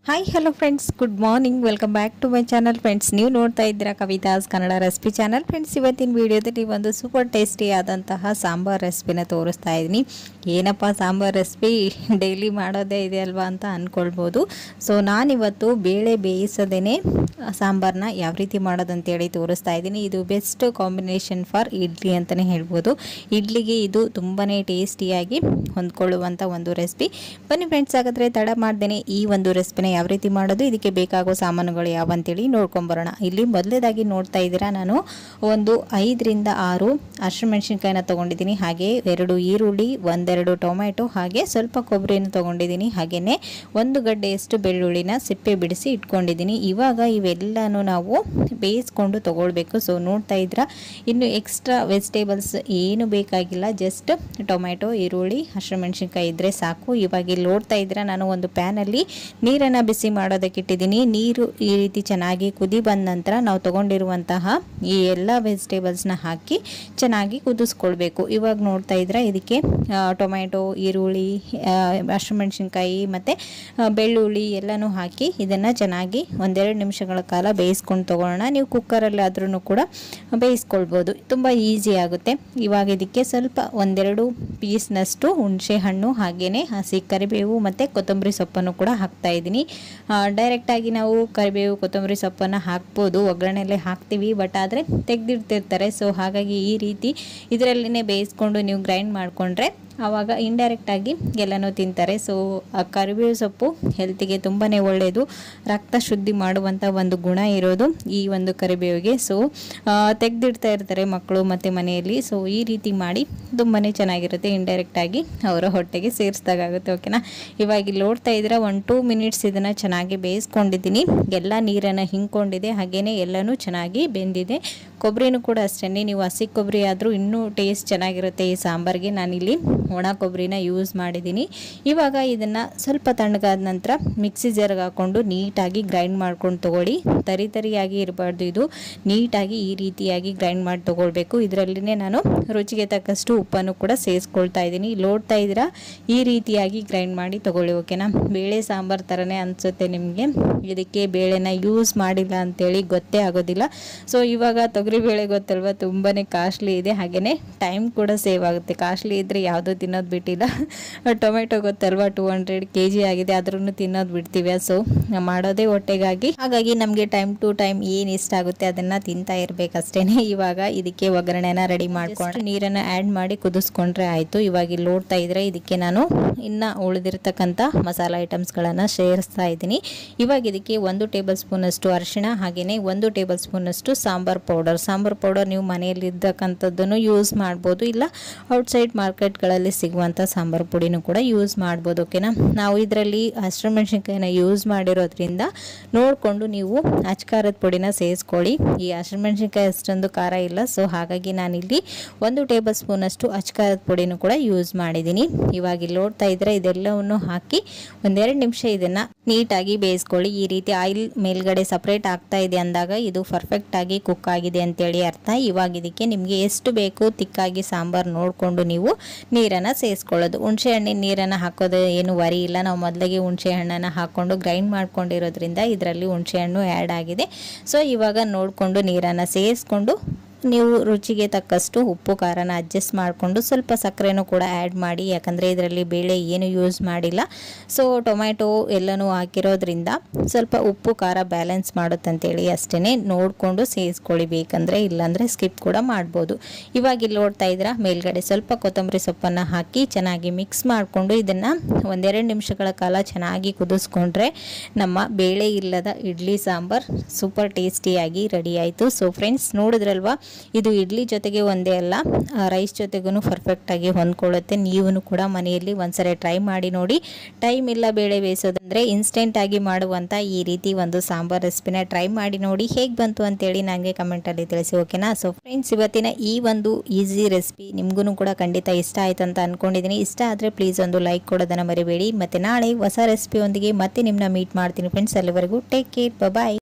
Hi hello friends, good morning. Welcome back to my channel. Friends, ನೀವು ನೋಡ್ತಾ ಇದ್ದೀರಾ Kavitha's Kannada recipe channel. Friends, ಇವತ್ತಿನ ವಿಡಿಯೋದಲ್ಲಿ ಒಂದು ಸೂಪರ್ ಟೇಸ್ಟಿ ಆದಂತಹ ಸಾಂಬಾರ್ ರೆಸಿಪಿನ ತೋರಿಸ್ತಾ ಇದ್ದೀನಿ. ಏನಪ್ಪ ಸಾಂಬಾರ್ ರೆಸಿಪಿ, ಡೈಲಿ ಮಾಡೋದೇ ಇದೆ ಅಲ್ವಾ ಅಂತ ಅಂದ್ಕೊಳ್ಬೋದು. ಸೊ ನಾನಿವತ್ತು ಬೇಳೆ ಬೇಯಿಸದೇ ಸಾಂಬಾರನ್ನ ಯಾವ ರೀತಿ ಮಾಡೋದಂತೇಳಿ ತೋರಿಸ್ತಾ ಇದ್ದೀನಿ. ಇದು ಬೆಸ್ಟ್ ಕಾಂಬಿನೇಷನ್ ಫಾರ್ ಇಡ್ಲಿ ಅಂತಲೇ ಹೇಳ್ಬೋದು. ಇಡ್ಲಿಗೆ ಇದು ತುಂಬಾ ಟೇಸ್ಟಿಯಾಗಿ ಹೊಂದ್ಕೊಳ್ಳುವಂಥ ಒಂದು ರೆಸಿಪಿ. ಬನ್ನಿ ಫ್ರೆಂಡ್ಸ್, ಹಾಗಾದರೆ ತಡ ಮಾಡ್ದೇನೆ ಈ ಒಂದು ರೆಸಿಪಿನ ಯಾವ ರೀತಿ ಮಾಡೋದು, ಇದಕ್ಕೆ ಬೇಕಾಗೋ ಸಾಮಾನುಗಳು ಯಾವ ಅಂತೇಳಿ ನೋಡ್ಕೊಂಬರೋಣ. ಇಲ್ಲಿ ಮೊದಲೇದಾಗಿ ನೋಡ್ತಾ ಇದ್ದೀರಾ, ನಾನು ಒಂದು 5 ರಿಂದ 6 ಹಸಿಮೆಣಸಿನಕಾಯಿನ ತೊಗೊಂಡಿದ್ದೀನಿ. ಹಾಗೆ 2 ಈರುಳ್ಳಿ, 1-2 ಟೊಮೆಟೊ, ಹಾಗೆ ಸ್ವಲ್ಪ ಕೊಬ್ಬರಿನ ತೊಗೊಂಡಿದ್ದೀನಿ. ಹಾಗೆಯೇ 1 ಗಡ್ಡೆಯಷ್ಟು ಬೆಳ್ಳುಳ್ಳಿನ ಸಿಪ್ಪೆ ಬಿಡಿಸಿ ಇಟ್ಕೊಂಡಿದ್ದೀನಿ. ಇವಾಗ ಇವೆಲ್ಲನೂ ನಾವು ಬೇಯಿಸ್ಕೊಂಡು ತೊಗೊಳ್ಬೇಕು. ಸೊ ನೋಡ್ತಾ ಇದ್ದೀರಾ, ಇನ್ನು ಎಕ್ಸ್ಟ್ರಾ ವೆಜಿಟೇಬಲ್ಸ್ ಏನು ಬೇಕಾಗಿಲ್ಲ, ಜಸ್ಟ್ ಟೊಮೆಟೊ, ಈರುಳ್ಳಿ, ಹಸಿಮೆಣಸಿನಕಾಯಿ ಇದ್ದರೆ ಸಾಕು. ಇವಾಗ ಇಲ್ಲಿ ನೋಡ್ತಾ ಇದ್ದೀರಾ, ನಾನು ಒಂದು ಪ್ಯಾನಲ್ಲಿ ನೀರನ್ನು ಬಿಸಿ ಮಾಡೋದಕ್ಕೆ ಇಟ್ಟಿದ್ದೀನಿ. ನೀರು ಈ ರೀತಿ ಚೆನ್ನಾಗಿ ಕುದಿ ಬಂದ ನಂತರ ನಾವು ತಗೊಂಡಿರುವಂತಹ ಈ ಎಲ್ಲ ವೆಜಿಟೇಬಲ್ಸ್ನ ಹಾಕಿ ಚೆನ್ನಾಗಿ ಕುದಿಸ್ಕೊಳ್ಬೇಕು. ಇವಾಗ ನೋಡ್ತಾ ಇದ್ರೆ ಇದಕ್ಕೆ ಟೊಮೆಟೊ, ಈರುಳ್ಳಿ, ಹಸಿಮೆಣಸಿನಕಾಯಿ ಮತ್ತು ಬೆಳ್ಳುಳ್ಳಿ ಎಲ್ಲನೂ ಹಾಕಿ ಇದನ್ನು ಚೆನ್ನಾಗಿ 1-2 ನಿಮಿಷಗಳ ಕಾಲ ಬೇಯಿಸ್ಕೊಂಡು ತಗೊಳ್ಳೋಣ. ನೀವು ಕುಕ್ಕರಲ್ಲಿ ಆದ್ರೂ ಕೂಡ ಬೇಯಿಸ್ಕೊಳ್ಬೋದು, ತುಂಬ ಈಸಿ ಆಗುತ್ತೆ. ಇವಾಗ ಇದಕ್ಕೆ ಸ್ವಲ್ಪ 1-2 ಪೀಸ್ನಷ್ಟು ಹುಣಸೆ ಹಣ್ಣು, ಹಾಗೆಯೇ ಹಸಿ ಕರಿಬೇವು ಮತ್ತು ಕೊತ್ತಂಬರಿ ಸೊಪ್ಪನ್ನು ಕೂಡ ಹಾಕ್ತಾ ಇದ್ದೀನಿ. ಡೈರೆಕ್ಟಾಗಿ ನಾವು ಕರಿಬೇವು ಕೊತ್ತಂಬರಿ ಸೊಪ್ಪನ್ನು ಹಾಕ್ಬೋದು, ಒಗ್ಗರಣೆಯಲ್ಲೇ ಹಾಕ್ತೀವಿ, ಬಟ್ ಆದರೆ ತೆಗೆದಿಡ್ತಿರ್ತಾರೆ. ಸೊ ಹಾಗಾಗಿ ಈ ರೀತಿ ಇದರಲ್ಲಿನೇ ಬೇಯಿಸ್ಕೊಂಡು ನೀವು ಗ್ರೈಂಡ್ ಮಾಡಿಕೊಂಡ್ರೆ ಆವಾಗ ಇಂಡೈರೆಕ್ಟಾಗಿ ಎಲ್ಲನೂ ತಿಂತಾರೆ. ಸೊ ಕರಿಬೇವು ಸೊಪ್ಪು ಹೆಲ್ತಿಗೆ ತುಂಬಾ ಒಳ್ಳೆಯದು, ರಕ್ತ ಶುದ್ಧಿ ಮಾಡುವಂಥ ಒಂದು ಗುಣ ಇರೋದು ಈ ಒಂದು ಕರಿಬೇವಿಗೆ. ಸೊ ತೆಗೆದಿಡ್ತಾ ಇರ್ತಾರೆ ಮಕ್ಕಳು ಮತ್ತು ಮನೆಯಲ್ಲಿ. ಸೊ ಈ ರೀತಿ ಮಾಡಿ ತುಂಬಾ ಚೆನ್ನಾಗಿರುತ್ತೆ, ಇಂಡೈರೆಕ್ಟಾಗಿ ಅವರ ಹೊಟ್ಟೆಗೆ ಸೇರಿಸ್ದಾಗುತ್ತೆ. ಓಕೆನಾ, ಇವಾಗ ಇಲ್ಲಿ ನೋಡ್ತಾ ಇದ್ದೀರಾ 1-2 ಮಿನಿಟ್ಸ್ ಇದನ್ನು ಚೆನ್ನಾಗಿ ಬೇಯಿಸ್ಕೊಂಡಿದ್ದೀನಿ. ಎಲ್ಲ ನೀರನ್ನು ಹಿಂಕೊಂಡಿದೆ, ಹಾಗೆಯೇ ಎಲ್ಲನೂ ಚೆನ್ನಾಗಿ ಬೆಂದಿದೆ. ಕೊಬ್ಬರಿನೂ ಕೂಡ ಅಷ್ಟೇ, ನೀವು ಹಸಿ ಕೊಬ್ಬರಿ ಆದರೂ ಇನ್ನೂ ಟೇಸ್ಟ್ ಚೆನ್ನಾಗಿರುತ್ತೆ ಈ ಸಾಂಬಾರಿಗೆ. ನಾನಿಲ್ಲಿ ಒಣ ಕೊಬ್ಬರಿನ ಯೂಸ್ ಮಾಡಿದ್ದೀನಿ. ಇವಾಗ ಇದನ್ನು ಸ್ವಲ್ಪ ತಣ್ಣಗಾದ ನಂತರ ಮಿಕ್ಸಿ ಜಾರ್ಗೆ ಹಾಕ್ಕೊಂಡು ನೀಟಾಗಿ ಗ್ರೈಂಡ್ ಮಾಡ್ಕೊಂಡು ತೊಗೊಳ್ಳಿ. ತರಿಯಾಗಿ ಇರಬಾರ್ದು, ಇದು ನೀಟಾಗಿ ಈ ರೀತಿಯಾಗಿ ಗ್ರೈಂಡ್ ಮಾಡಿ ತೊಗೊಳ್ಬೇಕು. ಇದರಲ್ಲಿನೇ ನಾನು ರುಚಿಗೆ ತಕ್ಕಷ್ಟು ಉಪ್ಪನ್ನು ಕೂಡ ಸೇರಿಸ್ಕೊಳ್ತಾ ಇದ್ದೀನಿ. ನೋಡ್ತಾ ಇದ್ದೀರಾ, ಈ ರೀತಿಯಾಗಿ ಗ್ರೈಂಡ್ ಮಾಡಿ ತೊಗೊಳ್ಳಿ. ಓಕೆನಾ, ಬೇಳೆ ಸಾಂಬಾರು ಥರನೇ ಅನಿಸುತ್ತೆ ನಿಮಗೆ. ಇದಕ್ಕೆ ಬೇಳೆನ ಯೂಸ್ ಮಾಡಿಲ್ಲ ಅಂತೇಳಿ ಗೊತ್ತೇ ಆಗೋದಿಲ್ಲ. ಸೊ ಇವಾಗ ತೊಗರಿಬೇಳೆ ಗೊತ್ತಲ್ವ, ತುಂಬಾ ಕಾಸ್ಟ್ಲಿ ಇದೆ, ಹಾಗೆಯೇ ಟೈಮ್ ಕೂಡ ಸೇವ್ ಆಗುತ್ತೆ. ಕಾಸ್ಟ್ಲಿ ಇದ್ದರೆ ಯಾವುದೂ ತಿನ್ನೋದು ಬಿಟ್ಟಿಲ್ಲ. ಟೊಮೆಟೊ ಗೊತ್ತಲ್ವ, 200 kg ಆಗಿದೆ, ಆದ್ರೂ ತಿನ್ನೋದು ಬಿಡ್ತೀವಿ. ಸೊ ಮಾಡೋದೇ ಹೊಟ್ಟೆಗಾಗಿ, ಹಾಗಾಗಿ ನಮಗೆ ಟೈಮ್ ಟು ಟೈಮ್ ಏನು ಇಷ್ಟ ಆಗುತ್ತೆ ಅದನ್ನು ತಿಂತಾ ಇರಬೇಕಷ್ಟೇ. ಇವಾಗ ಇದಕ್ಕೆ ಒಗ್ಗರಣೆನ ರೆಡಿ ಮಾಡ್ಕೊಂಡು ನೀರನ್ನು ಆ್ಯಡ್ ಮಾಡಿ ಕುದಿಸ್ಕೊಂಡ್ರೆ ಆಯಿತು. ಇವಾಗ ಇಲ್ಲಿ ನೋಡ್ತಾ ಇದ್ರೆ ಇದಕ್ಕೆ ನಾನು ಇನ್ನು ಉಳಿದಿರ್ತಕ್ಕಂಥ ಮಸಾಲ ಐಟಮ್ಸ್ಗಳನ್ನು ಸೇರಿಸ್ತಾ ಇದ್ದೀನಿ. ಇವಾಗ ಇದಕ್ಕೆ 1 ಟೇಬಲ್ ಸ್ಪೂನಷ್ಟು ಅರಿಶಿಣ, ಹಾಗೆಯೇ 1 ಟೇಬಲ್ ಸ್ಪೂನಷ್ಟು ಸಾಂಬಾರ್ ಪೌಡರ್ ನೀವು ಮನೆಯಲ್ಲಿ ಇದ್ದಕ್ಕಂಥದ್ದನ್ನು ಯೂಸ್ ಮಾಡ್ಬೋದು, ಇಲ್ಲ ಔಟ್ಸೈಡ್ ಮಾರ್ಕೆಟ್ಗಳಲ್ಲಿ ಸಿಗುವಂಥ ಸಾಂಬಾರು ಪುಡಿನೂ ಕೂಡ ಯೂಸ್ ಮಾಡ್ಬೋದು. ಓಕೆನಾ, ನಾವು ಇದರಲ್ಲಿ ಹಸಿಮೆಣಸಿನಕಾಯಿನ ಯೂಸ್ ಮಾಡಿರೋದ್ರಿಂದ ನೋಡಿಕೊಂಡು ನೀವು ಅಚ್ಕಾರದ ಪುಡಿನ ಸೇರಿಸ್ಕೊಳ್ಳಿ. ಈ ಹಸಿಮೆಣಸಿನಕಾಯಿ ಅಷ್ಟೊಂದು ಖಾರ ಇಲ್ಲ, ಸೊ ಹಾಗಾಗಿ ನಾನಿಲ್ಲಿ 1 ಟೇಬಲ್ ಸ್ಪೂನಷ್ಟು ಅಚ್ಕಾರದ ಪುಡಿನೂ ಕೂಡ ಯೂಸ್ ಮಾಡಿದ್ದೀನಿ. ಇವಾಗ ಇಲ್ಲಿ ನೋಡ್ತಾ ಇದ್ರೆ ಇದೆಲ್ಲವನ್ನು ಹಾಕಿ 1-2 ನಿಮಿಷ ಇದನ್ನು ನೀಟಾಗಿ ಬೇಯಿಸ್ಕೊಳ್ಳಿ. ಈ ರೀತಿ ಆಯಿಲ್ ಮೇಲ್ಗಡೆ ಸಪ್ರೇಟ್ ಆಗ್ತಾ ಇದೆ ಅಂದಾಗ ಇದು ಪರ್ಫೆಕ್ಟ್ ಆಗಿ ಕುಕ್ ಆಗಿದೆ ಅಂತೇಳಿ ಅರ್ಥ. ಇವಾಗ ಇದಕ್ಕೆ ನಿಮಗೆ ಎಷ್ಟು ಬೇಕು ತಿಕ್ಕಾಗಿ ಸಾಂಬಾರು ನೋಡಿಕೊಂಡು ನೀವು ನೀರನ್ನು ಸೇರಿಸ್ಕೊಳ್ಳೋದು. ಹುಣಸೆ ಹಣ್ಣಿನ ನೀರನ್ನು ಹಾಕೋದು ಏನು ವರಿ ಇಲ್ಲ, ನಾವು ಮೊದಲಿಗೆ ಹುಣಸೆ ಹಣ್ಣನ್ನು ಹಾಕ್ಕೊಂಡು ಗ್ರೈಂಡ್ ಮಾಡ್ಕೊಂಡಿರೋದ್ರಿಂದ ಇದರಲ್ಲಿ ಹುಣಸೆ ಹಣ್ಣು ಆ್ಯಡ್ ಆಗಿದೆ. ಸೊ ಇವಾಗ ನೋಡಿಕೊಂಡು ನೀರನ್ನು ಸೇರಿಸ್ಕೊಂಡು ನೀವು ರುಚಿಗೆ ತಕ್ಕಷ್ಟು ಉಪ್ಪು ಖಾರನ ಅಡ್ಜಸ್ಟ್ ಮಾಡಿಕೊಂಡು ಸ್ವಲ್ಪ ಸಕ್ಕರೆನೂ ಕೂಡ ಆ್ಯಡ್ ಮಾಡಿ, ಯಾಕಂದರೆ ಇದರಲ್ಲಿ ಬೇಳೆ ಏನು ಯೂಸ್ ಮಾಡಿಲ್ಲ. ಸೊ ಟೊಮೆಟೊ ಎಲ್ಲನೂ ಹಾಕಿರೋದ್ರಿಂದ ಸ್ವಲ್ಪ ಉಪ್ಪು ಖಾರ ಬ್ಯಾಲೆನ್ಸ್ ಮಾಡುತ್ತಂತೇಳಿ ಅಷ್ಟೇ ನೋಡಿಕೊಂಡು ಸೇರಿಸ್ಕೊಳ್ಳಿ, ಬೇಕಂದರೆ, ಇಲ್ಲಾಂದರೆ ಸ್ಕಿಪ್ ಕೂಡ ಮಾಡ್ಬೋದು. ಇವಾಗ ಇಲ್ಲಿ ನೋಡ್ತಾ ಇದ್ದೀರಾ, ಮೇಲ್ಗಡೆ ಸ್ವಲ್ಪ ಕೊತ್ತಂಬರಿ ಸೊಪ್ಪನ್ನು ಹಾಕಿ ಚೆನ್ನಾಗಿ ಮಿಕ್ಸ್ ಮಾಡಿಕೊಂಡು ಇದನ್ನು 1-2 ನಿಮಿಷಗಳ ಕಾಲ ಚೆನ್ನಾಗಿ ಕುದಿಸ್ಕೊಂಡ್ರೆ ನಮ್ಮ ಬೇಳೆ ಇಲ್ಲದ ಇಡ್ಲಿ ಸಾಂಬಾರ್ ಸೂಪರ್ ಟೇಸ್ಟಿಯಾಗಿ ರೆಡಿ ಆಯಿತು. ಸೊ ಫ್ರೆಂಡ್ಸ್, ನೋಡಿದ್ರಲ್ವಾ, ಇದು ಇಡ್ಲಿ ಜೊತೆಗೆ ಒಂದೇ ಅಲ್ಲ, ರೈಸ್ ಜೊತೆಗೂ ಪರ್ಫೆಕ್ಟಾಗಿ ಹೊಂದ್ಕೊಳ್ಳುತ್ತೆ. ನೀವು ಕೂಡ ಮನೆಯಲ್ಲಿ ಒಂದ್ಸರಿ ಟ್ರೈ ಮಾಡಿ ನೋಡಿ. ಟೈಮ್ ಇಲ್ಲ ಬೇಳೆ ಬೇಯಿಸೋದಂದರೆ ಇನ್ಸ್ಟೆಂಟಾಗಿ ಮಾಡುವಂಥ ಈ ರೀತಿ ಒಂದು ಸಾಂಬಾರ್ ರೆಸಿಪಿನ ಟ್ರೈ ಮಾಡಿ ನೋಡಿ, ಹೇಗೆ ಬಂತು ಅಂತೇಳಿ ನನಗೆ ಕಮೆಂಟಲ್ಲಿ ತಿಳಿಸಿ. ಓಕೆನಾ, ಸೊ ಫ್ರೆಂಡ್ಸ್, ಇವತ್ತಿನ ಈ ಒಂದು ಈಸಿ ರೆಸಿಪಿ ನಿಮಗೂ ಕೂಡ ಖಂಡಿತ ಇಷ್ಟ ಆಯ್ತು ಅಂತ ಅಂದ್ಕೊಂಡಿದ್ದೀನಿ. ಇಷ್ಟ ಆದರೆ ಪ್ಲೀಸ್ ಒಂದು ಲೈಕ್ ಕೊಡೋದನ್ನು ಮರಿಬೇಡಿ. ಮತ್ತು ನಾಳೆ ಹೊಸ ರೆಸಿಪಿಯೊಂದಿಗೆ ಮತ್ತೆ ನಿಮ್ಮನ್ನ ಮೀಟ್ ಮಾಡ್ತೀನಿ ಫ್ರೆಂಡ್ಸ್. ಅಲ್ಲಿವರೆಗೂ ಟೇಕ್ ಕೇರ್, ಬಾಯ್.